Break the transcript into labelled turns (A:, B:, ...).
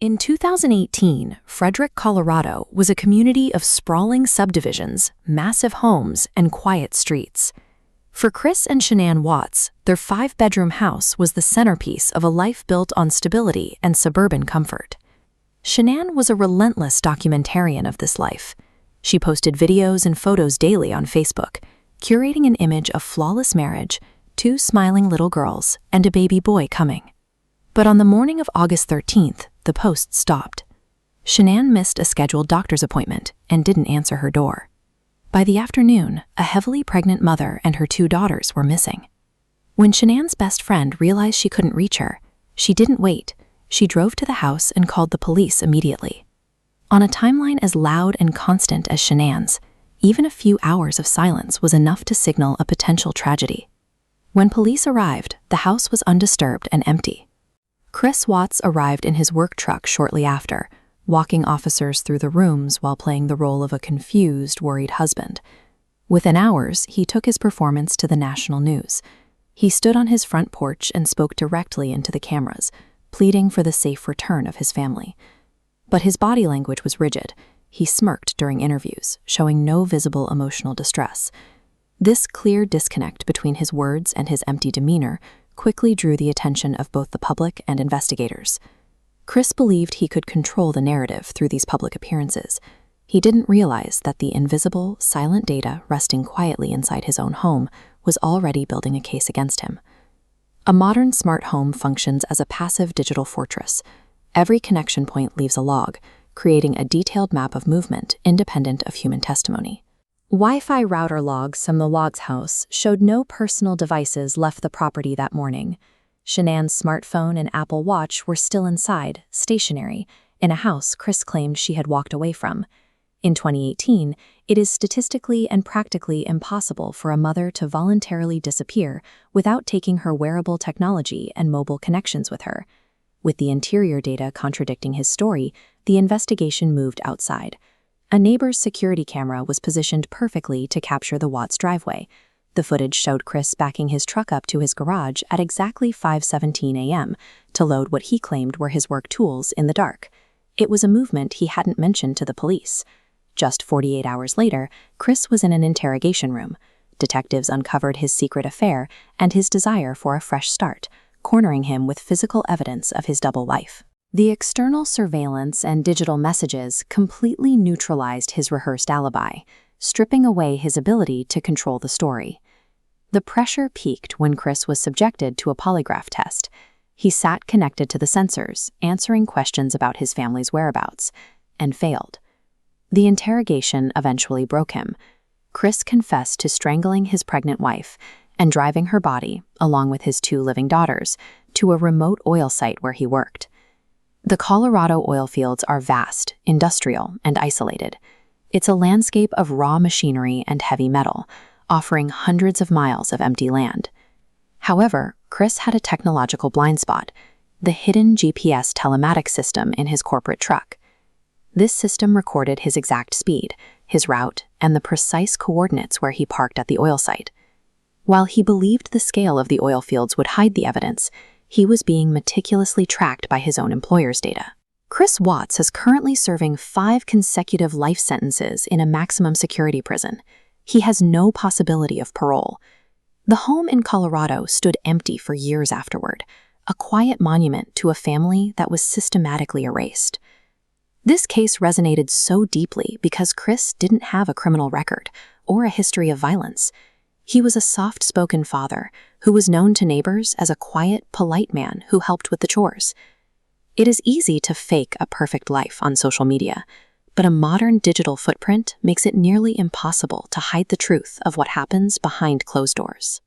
A: In 2018, Frederick, Colorado was a community of sprawling subdivisions, massive homes, and quiet streets. For Chris and Shanann Watts, their 5-bedroom house was the centerpiece of a life built on stability and suburban comfort. Shanann was a relentless documentarian of this life. She posted videos and photos daily on Facebook, curating an image of flawless marriage, 2 smiling little girls, and a baby boy coming. But on the morning of August 13th, the post stopped. Shanann missed a scheduled doctor's appointment and didn't answer her door. By the afternoon, a heavily pregnant mother and her 2 daughters were missing. When Shanann's best friend realized she couldn't reach her, she didn't wait. She drove to the house and called the police immediately. On a timeline as loud and constant as Shanann's, even a few hours of silence was enough to signal a potential tragedy. When police arrived, the house was undisturbed and empty. Chris Watts arrived in his work truck shortly after, walking officers through the rooms while playing the role of a confused, worried husband. Within hours, he took his performance to the national news. He stood on his front porch and spoke directly into the cameras, pleading for the safe return of his family. But his body language was rigid. He smirked during interviews, showing no visible emotional distress. This clear disconnect between his words and his empty demeanor quickly drew the attention of both the public and investigators. Chris believed he could control the narrative through these public appearances. He didn't realize that the invisible, silent data resting quietly inside his own home was already building a case against him. A modern smart home functions as a passive digital fortress. Every connection point leaves a log, creating a detailed map of movement independent of human testimony. Wi-Fi router logs from the Watts house showed no personal devices left the property that morning. Shanann's smartphone and Apple Watch were still inside, stationary, in a house Chris claimed she had walked away from. In 2018, it is statistically and practically impossible for a mother to voluntarily disappear without taking her wearable technology and mobile connections with her. With the interior data contradicting his story, the investigation moved outside. A neighbor's security camera was positioned perfectly to capture the Watts driveway. The footage showed Chris backing his truck up to his garage at exactly 5:17 a.m. to load what he claimed were his work tools in the dark. It was a movement he hadn't mentioned to the police. Just 48 hours later, Chris was in an interrogation room. Detectives uncovered his secret affair and his desire for a fresh start, cornering him with physical evidence of his double life. The external surveillance and digital messages completely neutralized his rehearsed alibi, stripping away his ability to control the story. The pressure peaked when Chris was subjected to a polygraph test. He sat connected to the sensors, answering questions about his family's whereabouts, and failed. The interrogation eventually broke him. Chris confessed to strangling his pregnant wife and driving her body, along with his 2 living daughters, to a remote oil site where he worked. The Colorado oil fields are vast, industrial, and isolated. It's a landscape of raw machinery and heavy metal, offering hundreds of miles of empty land. However, Chris had a technological blind spot: the hidden GPS telematics system in his corporate truck. This system recorded his exact speed, his route, and the precise coordinates where he parked at the oil site. While he believed the scale of the oil fields would hide the evidence, he was being meticulously tracked by his own employer's data. Chris Watts is currently serving 5 consecutive life sentences in a maximum security prison. He has no possibility of parole. The home in Colorado stood empty for years afterward, a quiet monument to a family that was systematically erased. This case resonated so deeply because Chris didn't have a criminal record or a history of violence. He was a soft-spoken father who was known to neighbors as a quiet, polite man who helped with the chores. It is easy to fake a perfect life on social media, but a modern digital footprint makes it nearly impossible to hide the truth of what happens behind closed doors.